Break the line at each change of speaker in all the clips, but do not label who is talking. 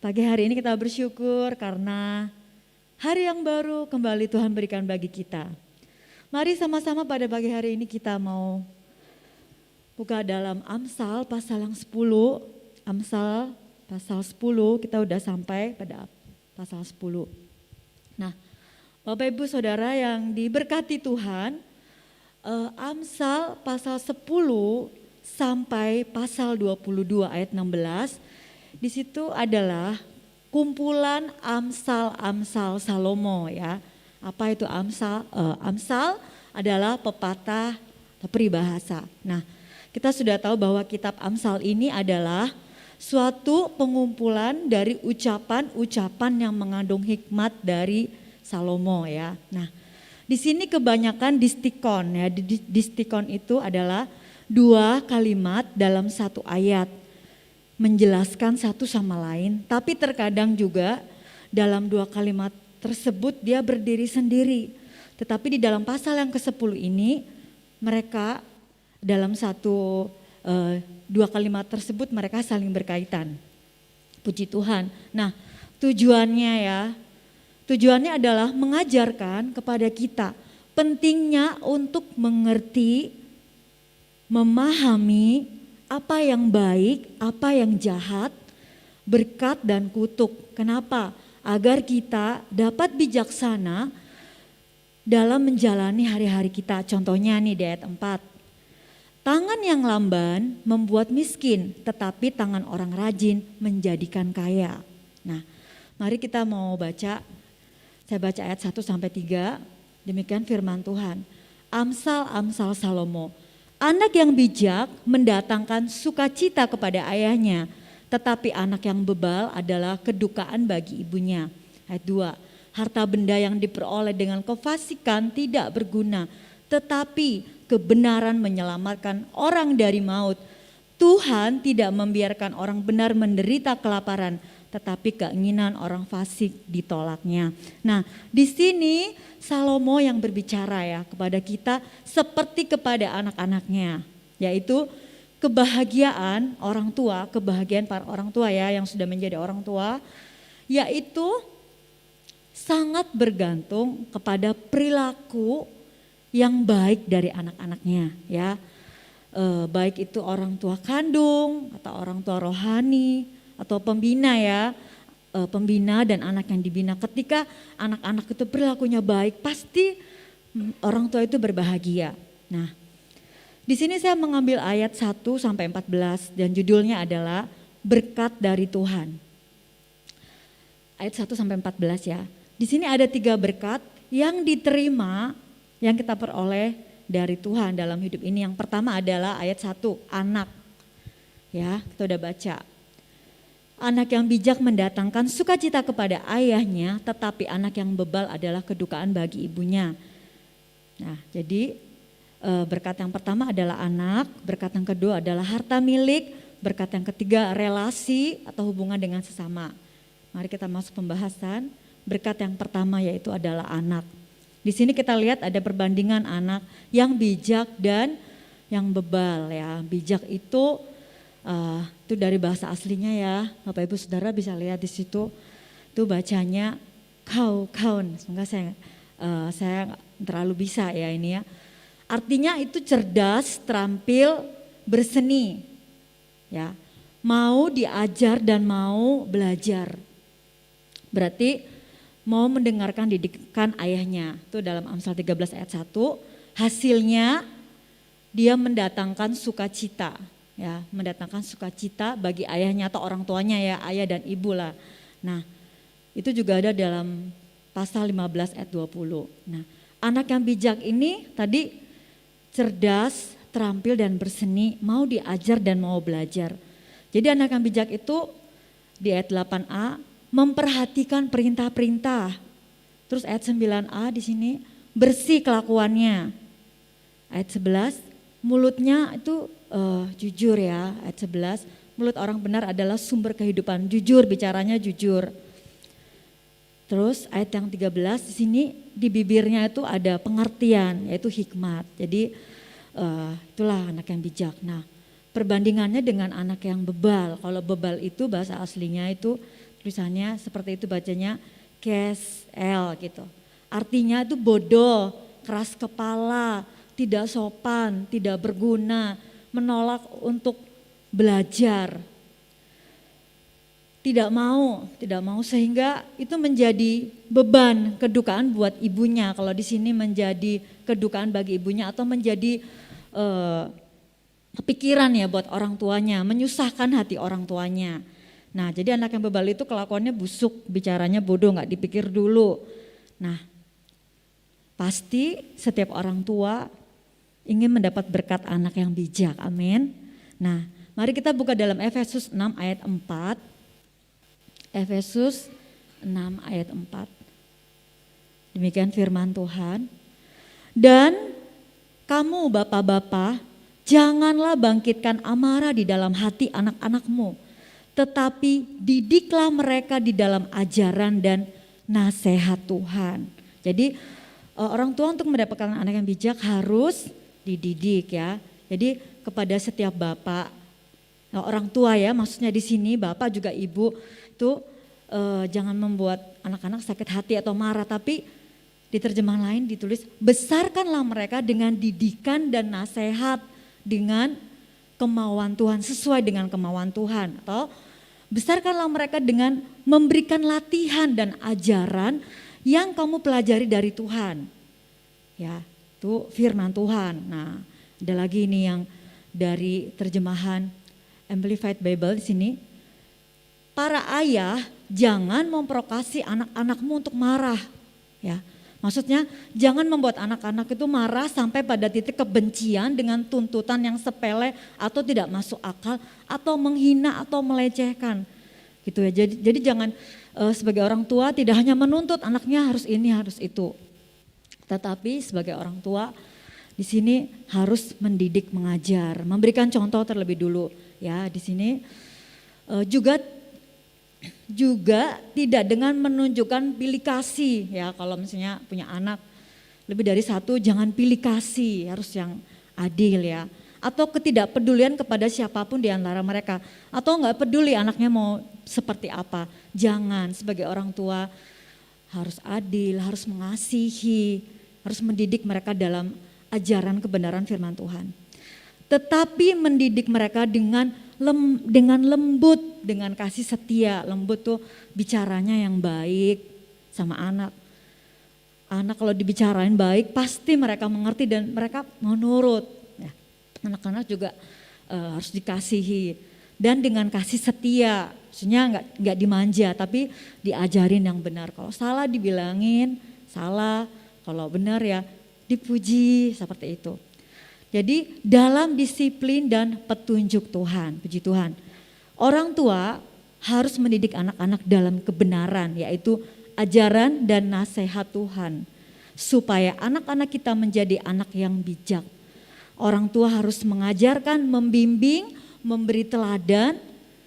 Pagi hari ini kita bersyukur karena hari yang baru kembali Tuhan berikan bagi kita. Mari sama-sama pada pagi hari ini kita mau buka dalam Amsal pasal yang 10. Amsal pasal 10 kita udah sampai pada pasal 10. Nah, Bapak Ibu Saudara yang diberkati Tuhan, Amsal pasal 10 sampai pasal 22 ayat 16. Di situ adalah kumpulan Amsal-Amsal Salomo ya. Apa itu Amsal? Amsal adalah pepatah atau peribahasa. Nah, kita sudah tahu bahwa kitab Amsal ini adalah suatu pengumpulan dari ucapan-ucapan yang mengandung hikmat dari Salomo ya. Nah, di sini kebanyakan distikon ya. Distikon itu adalah 2 kalimat dalam satu ayat, menjelaskan satu sama lain, tapi terkadang juga dalam 2 kalimat tersebut dia berdiri sendiri. Tetapi di dalam pasal yang ke-10 ini mereka dalam 2 kalimat tersebut mereka saling berkaitan. Puji Tuhan. Nah, tujuannya adalah mengajarkan kepada kita pentingnya untuk mengerti, memahami apa yang baik, apa yang jahat, berkat dan kutuk. Kenapa? Agar kita dapat bijaksana dalam menjalani hari-hari kita. Contohnya nih di ayat 4. Tangan yang lamban membuat miskin, tetapi tangan orang rajin menjadikan kaya. Nah, mari kita mau baca. Saya baca ayat 1 sampai 3. Demikian firman Tuhan. Amsal Salomo. Anak yang bijak mendatangkan sukacita kepada ayahnya, tetapi anak yang bebal adalah kedukaan bagi ibunya. Ayat 2, harta benda yang diperoleh dengan kefasikan tidak berguna, tetapi kebenaran menyelamatkan orang dari maut. Tuhan tidak membiarkan orang benar menderita kelaparan, tetapi keinginan orang fasik ditolaknya. Nah, di sini Salomo yang berbicara ya kepada kita seperti kepada anak-anaknya, yaitu kebahagiaan orang tua, kebahagiaan para orang tua ya yang sudah menjadi orang tua, yaitu sangat bergantung kepada perilaku yang baik dari anak-anaknya ya. Baik itu orang tua kandung atau orang tua rohani atau pembina ya, pembina dan anak yang dibina. Ketika anak-anak itu perilakunya baik, pasti orang tua itu berbahagia. Nah, di sini saya mengambil ayat 1 sampai 14 dan judulnya adalah berkat dari Tuhan. Ayat 1 sampai 14 ya. Di sini ada 3 berkat yang diterima, yang kita peroleh dari Tuhan dalam hidup ini. Yang pertama adalah ayat 1, anak. Ya, kita udah baca. Anak yang bijak mendatangkan sukacita kepada ayahnya, tetapi anak yang bebal adalah kedukaan bagi ibunya. Nah, jadi berkat yang pertama adalah anak, berkat yang kedua adalah harta milik, berkat yang ketiga relasi atau hubungan dengan sesama. Mari kita masuk pembahasan. Berkat yang pertama yaitu adalah anak. Di sini kita lihat ada perbandingan anak yang bijak dan yang bebal ya. Bijak itu dari bahasa aslinya ya, Bapak Ibu Saudara bisa lihat di situ, itu bacanya kaun. Semoga saya nggak terlalu bisa ya ini ya. Artinya itu cerdas, terampil, berseni, ya, mau diajar dan mau belajar. Berarti mau mendengarkan didikan ayahnya. Itu dalam Amsal 13 ayat 1, hasilnya dia mendatangkan sukacita. Ya, mendatangkan sukacita bagi ayahnya atau orang tuanya ya, ayah dan ibu lah. Nah, itu juga ada dalam pasal 15 ayat 20. Nah, anak yang bijak ini tadi cerdas, terampil dan berseni, mau diajar dan mau belajar. Jadi anak yang bijak itu di ayat 8a memperhatikan perintah-perintah. Terus ayat 9a di sini bersih kelakuannya. Ayat 11 mulutnya itu jujur ya, ayat 11, mulut orang benar adalah sumber kehidupan, jujur, bicaranya jujur. Terus ayat yang 13 di sini di bibirnya itu ada pengertian, yaitu hikmat. Jadi itulah anak yang bijak. Nah, perbandingannya dengan anak yang bebal. Kalau bebal itu bahasa aslinya itu tulisannya seperti itu bacanya KSL gitu. Artinya itu bodoh, keras kepala, tidak sopan, tidak berguna, menolak untuk belajar. Tidak mau sehingga itu menjadi beban kedukaan buat ibunya. Kalau di sini menjadi kedukaan bagi ibunya atau menjadi kepikiran ya buat orang tuanya, menyusahkan hati orang tuanya. Nah, jadi anak yang bebal itu kelakuannya busuk, bicaranya bodoh, nggak dipikir dulu. Nah, pasti setiap orang tua ingin mendapat berkat anak yang bijak, amin. Nah, mari kita buka dalam Efesus 6 ayat 4. Efesus 6 ayat 4. Demikian firman Tuhan. Dan kamu bapak-bapak, janganlah bangkitkan amarah di dalam hati anak-anakmu, tetapi didiklah mereka di dalam ajaran dan nasihat Tuhan. Jadi orang tua untuk mendapatkan anak yang bijak harus dididik ya. Jadi kepada setiap bapak, orang tua ya, maksudnya di sini bapak juga ibu itu jangan membuat anak-anak sakit hati atau marah, tapi di terjemahan lain ditulis besarkanlah mereka dengan didikan dan nasihat dengan kemauan Tuhan, sesuai dengan kemauan Tuhan, atau besarkanlah mereka dengan memberikan latihan dan ajaran yang kamu pelajari dari Tuhan. Ya, itu firman Tuhan. Nah, ada lagi ini yang dari terjemahan Amplified Bible di sini. Para ayah jangan memprovokasi anak-anakmu untuk marah. Ya, maksudnya jangan membuat anak-anak itu marah sampai pada titik kebencian dengan tuntutan yang sepele atau tidak masuk akal atau menghina atau melecehkan. Gitu ya. Jadi jangan sebagai orang tua tidak hanya menuntut anaknya harus ini harus itu. Tetapi sebagai orang tua di sini harus mendidik, mengajar, memberikan contoh terlebih dulu. Ya, di sini juga tidak dengan menunjukkan pilih kasih ya, kalau misalnya punya anak lebih dari satu jangan pilih kasih, harus yang adil ya, atau ketidakpedulian kepada siapapun di antara mereka, atau enggak peduli anaknya mau seperti apa. Jangan, sebagai orang tua harus adil, harus mengasihi, harus mendidik mereka dalam ajaran kebenaran firman Tuhan. Tetapi mendidik mereka dengan lembut, dengan kasih setia. Lembut tuh bicaranya yang baik sama anak. Anak kalau dibicarain baik pasti mereka mengerti dan mereka mau nurut. Ya, anak-anak juga harus dikasihi dan dengan kasih setia. Maksudnya nggak dimanja tapi diajarin yang benar. Kalau salah dibilangin salah, kalau benar ya dipuji, seperti itu. Jadi dalam disiplin dan petunjuk Tuhan, puji Tuhan. Orang tua harus mendidik anak-anak dalam kebenaran, yaitu ajaran dan nasihat Tuhan. Supaya anak-anak kita menjadi anak yang bijak. Orang tua harus mengajarkan, membimbing, memberi teladan,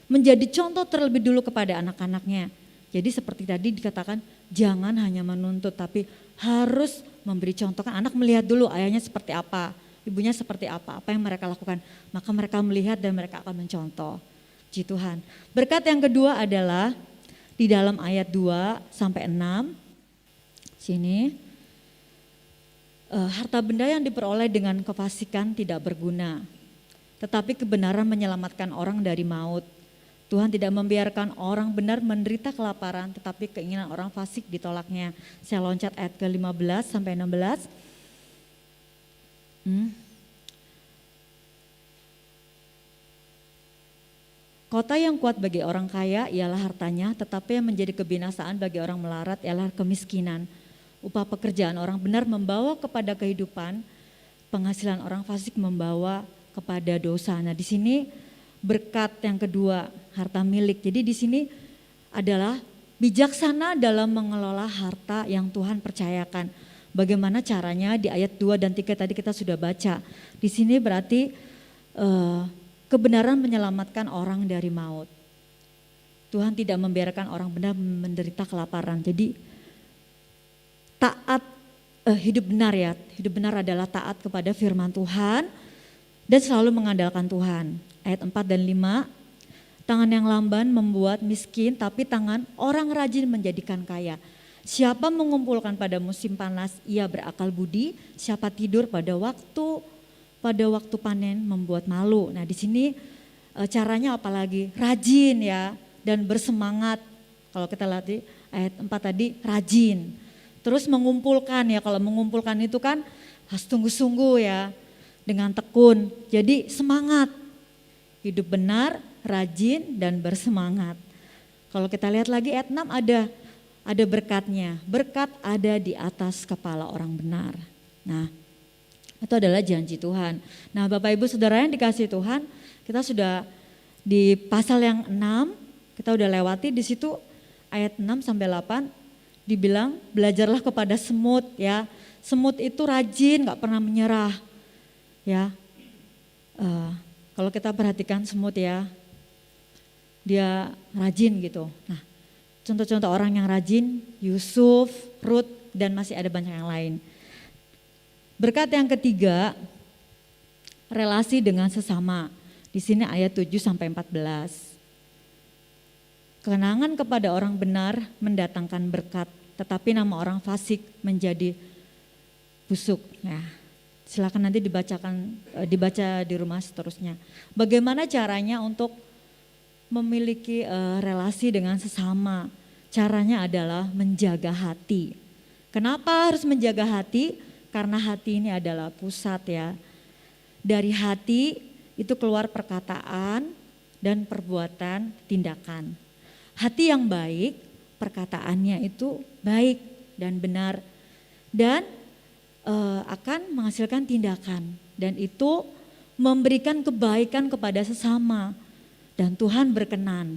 menjadi contoh terlebih dulu kepada anak-anaknya. Jadi seperti tadi dikatakan jangan hanya menuntut tapi harus memberi contoh. Kan anak melihat dulu ayahnya seperti apa. Ibunya seperti apa yang mereka lakukan. Maka mereka melihat dan mereka akan mencontoh. Puji Tuhan. Berkat yang kedua adalah di dalam ayat 2 sampai 6. Sini. Harta benda yang diperoleh dengan kefasikan tidak berguna. Tetapi kebenaran menyelamatkan orang dari maut. Tuhan tidak membiarkan orang benar menderita kelaparan, tetapi keinginan orang fasik ditolaknya. Saya loncat ayat ke-15 sampai 16. Kota yang kuat bagi orang kaya ialah hartanya, tetapi yang menjadi kebinasaan bagi orang melarat ialah kemiskinan. Upah pekerjaan orang benar membawa kepada kehidupan, penghasilan orang fasik membawa kepada dosa. Nah, di sini berkat yang kedua, harta milik. Jadi di sini adalah bijaksana dalam mengelola harta yang Tuhan percayakan. Bagaimana caranya di ayat 2 dan 3 tadi kita sudah baca. Di sini berarti kebenaran menyelamatkan orang dari maut. Tuhan tidak membiarkan orang benar menderita kelaparan. Jadi taat, hidup benar ya. Hidup benar adalah taat kepada firman Tuhan dan selalu mengandalkan Tuhan. Ayat 4 dan 5. Tangan yang lamban membuat miskin, tapi tangan orang rajin menjadikan kaya. Siapa mengumpulkan pada musim panas, ia berakal budi. Siapa tidur pada waktu panen membuat malu. Nah di sini caranya apalagi? Rajin ya, dan bersemangat. Kalau kita lihat di ayat 4 tadi, rajin. Terus mengumpulkan ya, kalau mengumpulkan itu kan harus sungguh-sungguh ya, dengan tekun. Jadi semangat, hidup benar, rajin dan bersemangat. Kalau kita lihat lagi ayat 6 ada berkatnya. Berkat ada di atas kepala orang benar. Nah, itu adalah janji Tuhan. Nah, Bapak Ibu Saudara yang dikasihi Tuhan, kita sudah di pasal yang 6, kita udah lewati di situ ayat 6 sampai 8 dibilang belajarlah kepada semut ya. Semut itu rajin, gak pernah menyerah ya. Kalau kita perhatikan semut ya, dia rajin gitu. Nah, contoh-contoh orang yang rajin, Yusuf, Rut, dan masih ada banyak yang lain. Berkat yang ketiga, relasi dengan sesama. Di sini ayat 7 sampai 14. Kenangan kepada orang benar mendatangkan berkat, tetapi nama orang fasik menjadi busuk. Ya, silakan nanti dibaca di rumah seterusnya. Bagaimana caranya untuk memiliki relasi dengan sesama? Caranya adalah menjaga hati. Kenapa harus menjaga hati? Karena hati ini adalah pusat ya. Dari hati itu keluar perkataan dan perbuatan, tindakan. Hati yang baik, perkataannya itu baik dan benar dan akan menghasilkan tindakan, dan itu memberikan kebaikan kepada sesama dan Tuhan berkenan.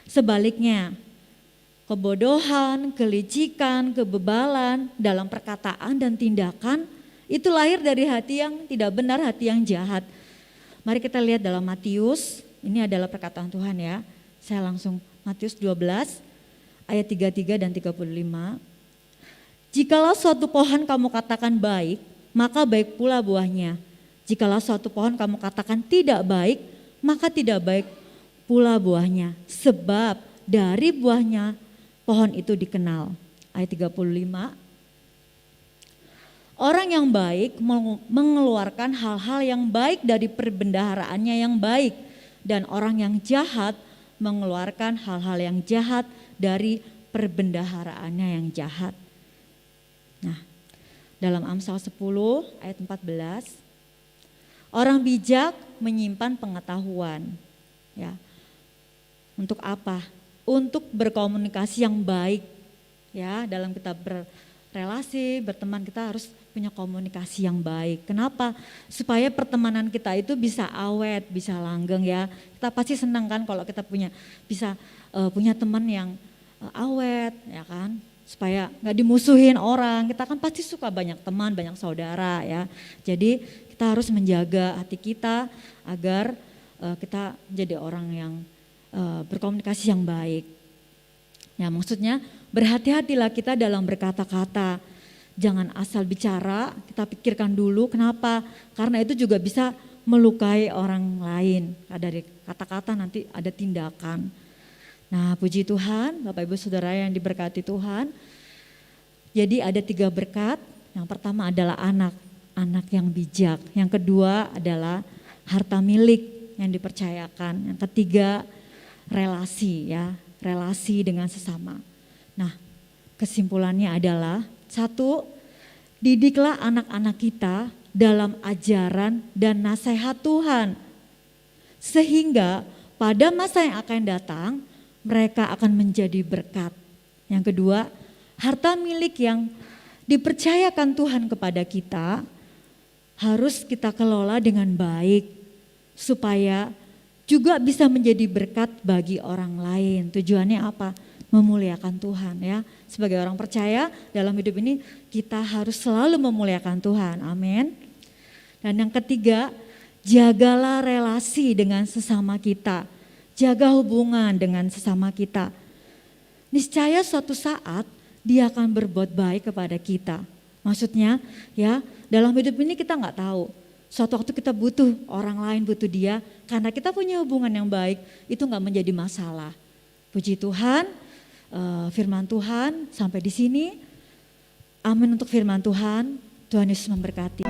Sebaliknya, kebodohan, kelicikan, kebebalan dalam perkataan dan tindakan itu lahir dari hati yang tidak benar, hati yang jahat. Mari kita lihat dalam Matius, ini adalah perkataan Tuhan ya. Saya langsung Matius 12 ayat 33 dan 35. Jikalau suatu pohon kamu katakan baik, maka baik pula buahnya. Jikalau suatu pohon kamu katakan tidak baik, maka tidak baik pula buahnya. Sebab dari buahnya pohon itu dikenal. Ayat 35. Orang yang baik mengeluarkan hal-hal yang baik dari perbendaharaannya yang baik. Dan orang yang jahat mengeluarkan hal-hal yang jahat dari perbendaharaannya yang jahat. Nah, dalam Amsal 10 ayat 14, orang bijak menyimpan pengetahuan. Ya. Untuk apa? Untuk berkomunikasi yang baik. Ya, dalam kita berrelasi, berteman kita harus punya komunikasi yang baik. Kenapa? Supaya pertemanan kita itu bisa awet, bisa langgeng ya. Kita pasti senang kan kalau kita bisa punya teman yang awet ya kan. Supaya gak dimusuhin orang, kita kan pasti suka banyak teman, banyak saudara ya. Jadi kita harus menjaga hati kita agar kita menjadi orang yang berkomunikasi yang baik. Ya maksudnya berhati-hatilah kita dalam berkata-kata. Jangan asal bicara, kita pikirkan dulu kenapa. Karena itu juga bisa melukai orang lain. Dari kata-kata nanti ada tindakan. Nah puji Tuhan, Bapak Ibu Saudara yang diberkati Tuhan. Jadi ada 3 berkat. Yang pertama adalah anak yang bijak. Yang kedua adalah harta milik yang dipercayakan. Yang ketiga relasi ya, relasi dengan sesama. Nah kesimpulannya adalah 1, didiklah anak-anak kita dalam ajaran dan nasihat Tuhan. Sehingga pada masa yang akan datang mereka akan menjadi berkat. Yang kedua, harta milik yang dipercayakan Tuhan kepada kita harus kita kelola dengan baik supaya juga bisa menjadi berkat bagi orang lain. Tujuannya apa? Memuliakan Tuhan ya. Sebagai orang percaya dalam hidup ini kita harus selalu memuliakan Tuhan. Amin. Dan yang ketiga, jagalah relasi dengan sesama kita. Jaga hubungan dengan sesama kita. Niscaya suatu saat dia akan berbuat baik kepada kita. Maksudnya ya dalam hidup ini kita nggak tahu Suatu waktu kita butuh orang lain, butuh dia, karena kita punya hubungan yang baik, itu gak menjadi masalah. Puji Tuhan, firman Tuhan sampai di sini. Amin untuk firman Tuhan. Tuhan Yesus memberkati.